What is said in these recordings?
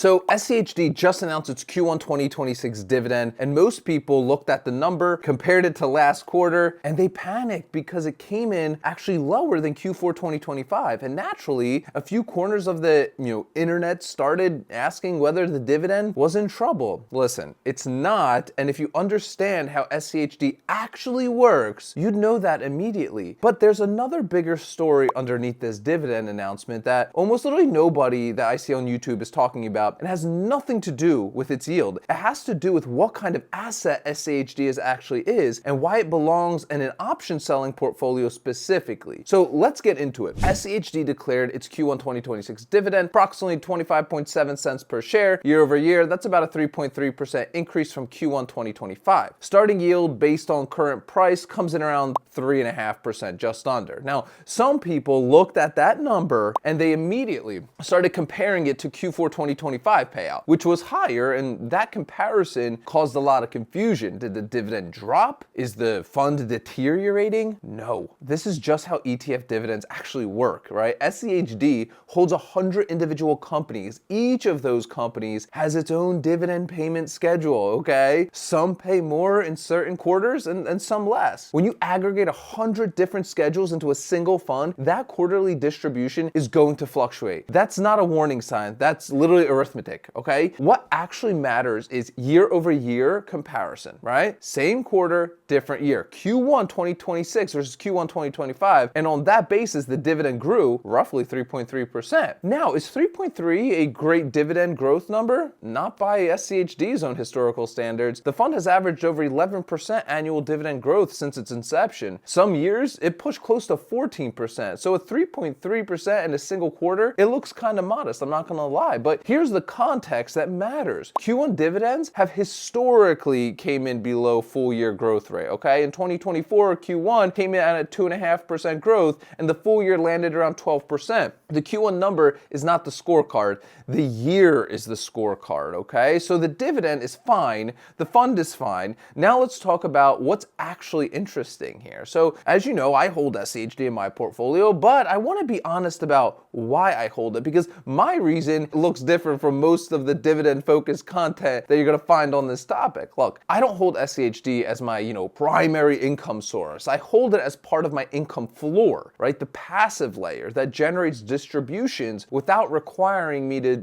So SCHD just announced its Q1 2026 dividend, and most people looked at the number, compared it to last quarter, and they panicked because it came in actually lower than Q4 2025. And naturally, a few corners of the internet started asking whether the dividend was in trouble. Listen, it's not, and if you understand how SCHD actually works, you'd know that immediately. But there's another bigger story underneath this dividend announcement that almost literally nobody that I see on YouTube is talking about, and has nothing to do with its yield. It has to do with what kind of asset SCHD actually is and why it belongs in an option selling portfolio specifically. So let's get into it. SCHD declared its Q1 2026 dividend, approximately 25.7 cents per share year over year. That's about a 3.3% increase from Q1 2025. Starting yield based on current price comes in around 3.5%, just under. Now, some people looked at that number and they immediately started comparing it to Q4 2025 payout, which was higher, and that comparison caused a lot of confusion. Did the dividend drop? Is the fund deteriorating? No. This is just how ETF dividends actually work, right? SCHD holds 100 individual companies. Each of those companies has its own dividend payment schedule, okay? Some pay more in certain quarters and some less. When you aggregate 100 different schedules into a single fund, that quarterly distribution is going to fluctuate. That's not a warning sign. That's literally arithmetic, okay? What actually matters is year over year comparison, right? Same quarter, different year. Q1 2026 versus Q1 2025. And on that basis, the dividend grew roughly 3.3%. Now, is 3.3 a great dividend growth number? Not by SCHD's own historical standards. The fund has averaged over 11% annual dividend growth since its inception. Some years, it pushed close to 14%. So at 3.3% in a single quarter, it looks kind of modest, I'm not gonna lie. But here's the context that matters. Q1 dividends have historically came in below full year growth rate, okay? In 2024, Q1 came in at a 2.5% growth, and the full year landed around 12%. The Q1 number is not the scorecard. The year is the scorecard, okay? So the dividend is fine. The fund is fine. Now let's talk about what's actually interesting here. So as you know, I hold SCHD in my portfolio, but I want to be honest about why I hold it, because my reason looks different from most of the dividend focused content that you're going to find on this topic. Look, I don't hold SCHD as my, primary income source. I hold it as part of my income floor, right? The passive layer that generates distributions without requiring me to,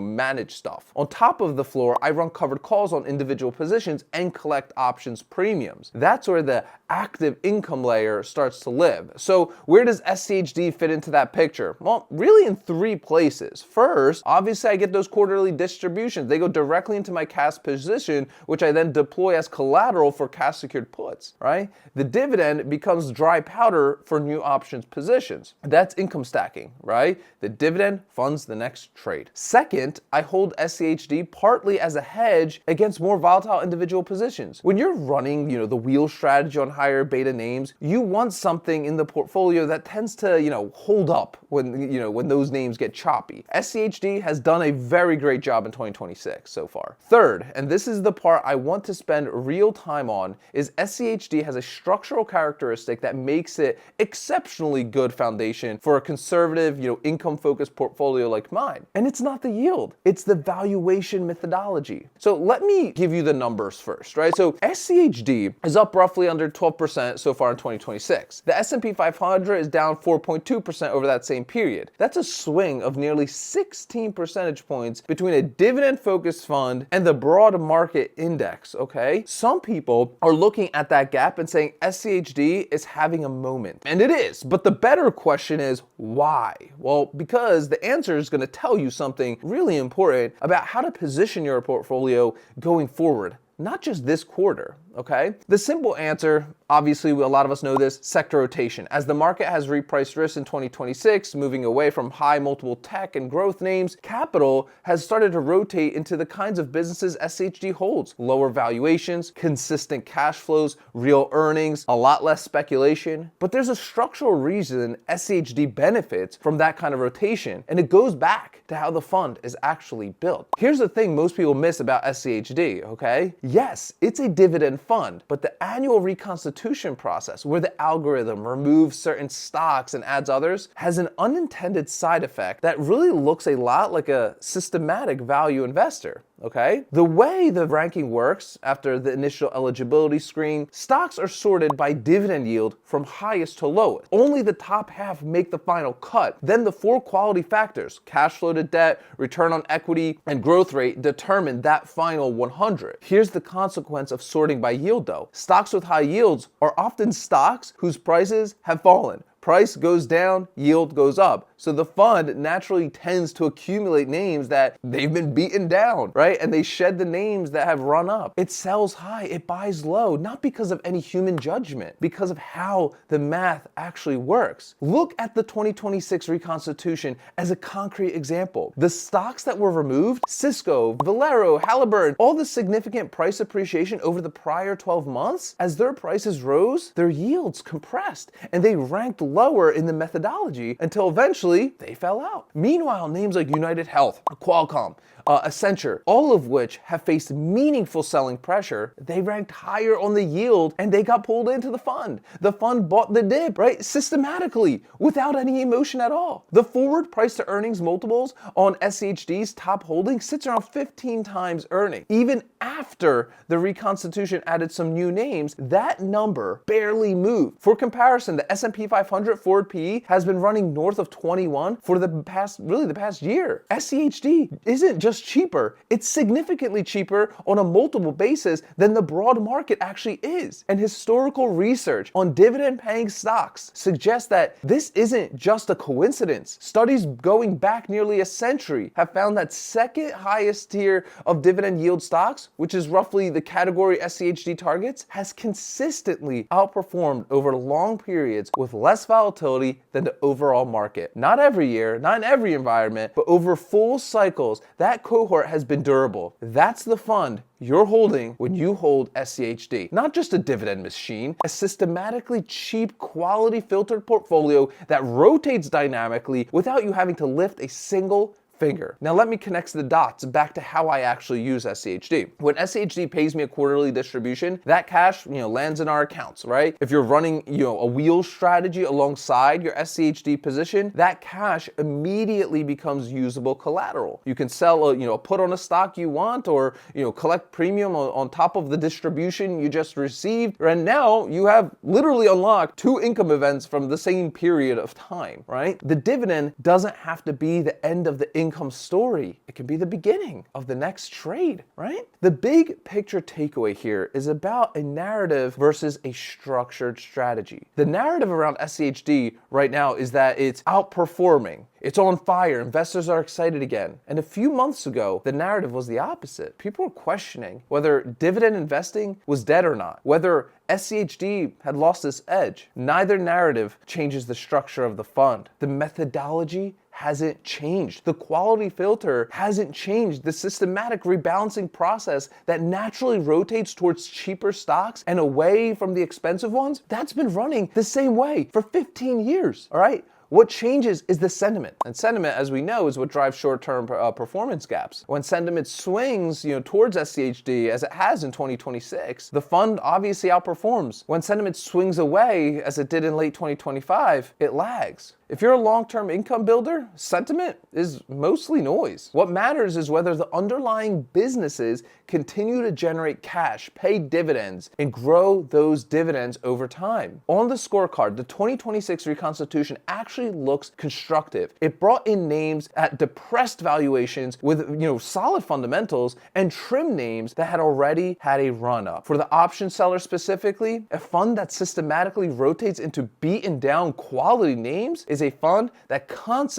manage stuff. On top of the floor, I run covered calls on individual positions and collect options premiums. That's where the active income layer starts to live. So where does SCHD fit into that picture? Well, really in three places. First, obviously I get those quarterly distributions. They go directly into my cash position, which I then deploy as collateral for cash secured puts, right? The dividend becomes dry powder for new options positions. That's income stacking, right? The dividend funds the next trade. Second, I hold SCHD partly as a hedge against more volatile individual positions. When you're running, the wheel strategy on higher beta names, you want something in the portfolio that tends to, hold up when those names get choppy. SCHD has done a very great job in 2026 so far. Third, and this is the part I want to spend real time on, is SCHD has a structural characteristic that makes it exceptionally good foundation for a conservative, income-focused portfolio like mine. And it's not the yield, it's the valuation methodology. So let me give you the numbers first, right? So SCHD is up roughly under 12% so far in 2026. The S&P 500 is down 4.2% over that same period. That's a swing of nearly 16 percentage points between a dividend-focused fund and the broad market index, okay? Some people are looking at that gap and saying SCHD is having a moment. And it is, but the better question is why? Well, because the answer is gonna tell you something really important about how to position your portfolio going forward. Not just this quarter, okay? The simple answer, obviously a lot of us know this, sector rotation. As the market has repriced risks in 2026, moving away from high multiple tech and growth names, capital has started to rotate into the kinds of businesses SCHD holds. Lower valuations, consistent cash flows, real earnings, a lot less speculation. But there's a structural reason SCHD benefits from that kind of rotation, and it goes back to how the fund is actually built. Here's the thing most people miss about SCHD, okay? Yes, it's a dividend fund. But the annual reconstitution process, where the algorithm removes certain stocks and adds others, has an unintended side effect that really looks a lot like a systematic value investor. Okay? The way the ranking works after the initial eligibility screen, stocks are sorted by dividend yield from highest to lowest. Only the top half make the final cut. Then the 4 quality factors, cash flow to debt, return on equity, and growth rate, determine that final 100. Here's the consequence of sorting by yield though. Stocks with high yields are often stocks whose prices have fallen. Price goes down, yield goes up. So the fund naturally tends to accumulate names that they've been beaten down, right? And they shed the names that have run up. It sells high, it buys low, not because of any human judgment, because of how the math actually works. Look at the 2026 reconstitution as a concrete example. The stocks that were removed, Cisco, Valero, Halliburton, all the significant price appreciation over the prior 12 months, as their prices rose, their yields compressed and they ranked lower in the methodology until eventually they fell out. Meanwhile, names like United Health, Qualcomm, Accenture, all of which have faced meaningful selling pressure, they ranked higher on the yield and they got pulled into the fund. The fund bought the dip, right? Systematically, without any emotion at all. The forward price to earnings multiples on SCHD's top holding sits around 15 times earning. Even after the reconstitution added some new names, that number barely moved. For comparison, the S&P 500 forward PE has been running north of 21 for the past year. SCHD isn't just cheaper, it's significantly cheaper on a multiple basis than the broad market actually is. And historical research on dividend paying stocks suggests that this isn't just a coincidence. Studies going back nearly a century have found that second highest tier of dividend yield stocks, which is roughly the category SCHD targets, has consistently outperformed over long periods with less volatility than the overall market. Not every year, not in every environment, but over full cycles, that cohort has been durable. That's the fund you're holding when you hold SCHD. Not just a dividend machine, a systematically cheap, quality filtered portfolio that rotates dynamically without you having to lift a single finger. Now let me connect the dots back to how I actually use SCHD. When SCHD pays me a quarterly distribution, that cash, lands in our accounts, right? If you're running, a wheel strategy alongside your SCHD position, that cash immediately becomes usable collateral. You can sell a put on a stock you want, or collect premium on top of the distribution you just received. And now you have literally unlocked 2 income events from the same period of time, right? The dividend doesn't have to be the end of the income story. It can be the beginning of the next trade, right? The big picture takeaway here is about a narrative versus a structured strategy. The narrative around SCHD right now is that it's outperforming. It's on fire. Investors are excited again. And a few months ago, the narrative was the opposite. People were questioning whether dividend investing was dead or not, whether SCHD had lost its edge. Neither narrative changes the structure of the fund. The methodology hasn't changed. The quality filter hasn't changed. The systematic rebalancing process that naturally rotates towards cheaper stocks and away from the expensive ones, that's been running the same way for 15 years, all right? What changes is the sentiment. And sentiment, as we know, is what drives short-term performance gaps. When sentiment swings, towards SCHD, as it has in 2026, the fund obviously outperforms. When sentiment swings away, as it did in late 2025, it lags. If you're a long-term income builder, sentiment is mostly noise. What matters is whether the underlying businesses continue to generate cash, pay dividends, and grow those dividends over time. On the scorecard, the 2026 reconstitution actually looks constructive. It brought in names at depressed valuations with, solid fundamentals, and trimmed names that had already had a run-up. For the option seller specifically, a fund that systematically rotates into beaten down quality names is a fund that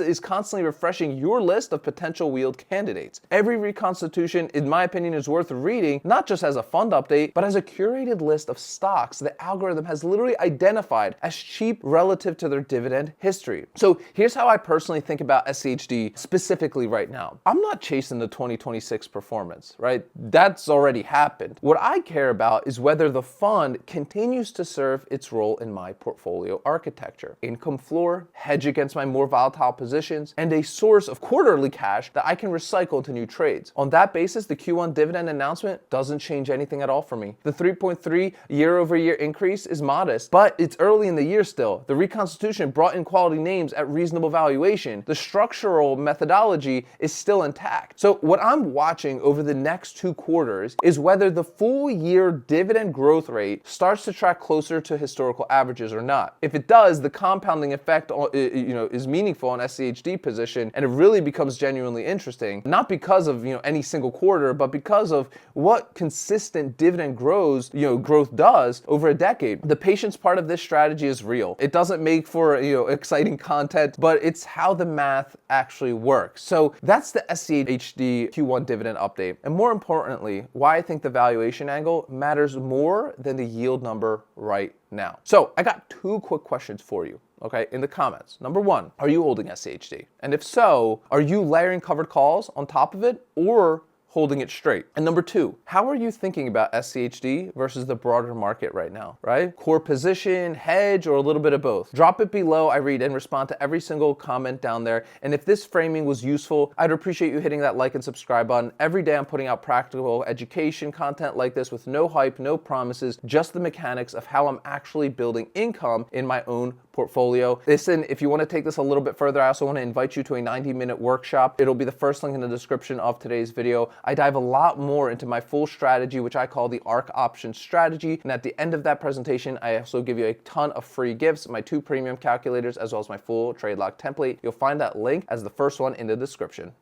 is constantly refreshing your list of potential yield candidates. Every reconstitution, in my opinion, is worth reading, not just as a fund update, but as a curated list of stocks the algorithm has literally identified as cheap relative to their dividend history. So here's how I personally think about SCHD specifically right now. I'm not chasing the 2026 performance, right? That's already happened. What I care about is whether the fund continues to serve its role in my portfolio architecture. Income floor, hedge against my more volatile positions, and a source of quarterly cash that I can recycle to new trades. On that basis, the Q1 dividend announcement doesn't change anything at all for me. The 3.3 year-over-year increase is modest, but it's early in the year still. The reconstitution brought in quality names at reasonable valuation. The structural methodology is still intact. So what I'm watching over the next 2 quarters is whether the full year dividend growth rate starts to track closer to historical averages or not. If it does, the compounding effect is meaningful on SCHD position, and it really becomes genuinely interesting, not because of any single quarter, but because of what consistent dividend growth does over a decade. The patience part of this strategy is real. It doesn't make for exciting content, but it's how the math actually works. So that's the SCHD Q1 dividend update. And more importantly, why I think the valuation angle matters more than the yield number right now. So I got 2 quick questions for you, okay, in the comments. Number 1, are you holding SCHD? And if so, are you layering covered calls on top of it or holding it straight? And number 2, how are you thinking about SCHD versus the broader market right now, right? Core position, hedge, or a little bit of both? Drop it below. I read and respond to every single comment down there. And if this framing was useful, I'd appreciate you hitting that like and subscribe button. Every day I'm putting out practical education content like this with no hype, no promises, just the mechanics of how I'm actually building income in my own portfolio. Listen, if you want to take this a little bit further, I also want to invite you to a 90-minute workshop. It'll be the first link in the description of today's video. I dive a lot more into my full strategy, which I call the Ark Options Strategy. And at the end of that presentation, I also give you a ton of free gifts, my 2 premium calculators, as well as my full trade lock template. You'll find that link as the first one in the description.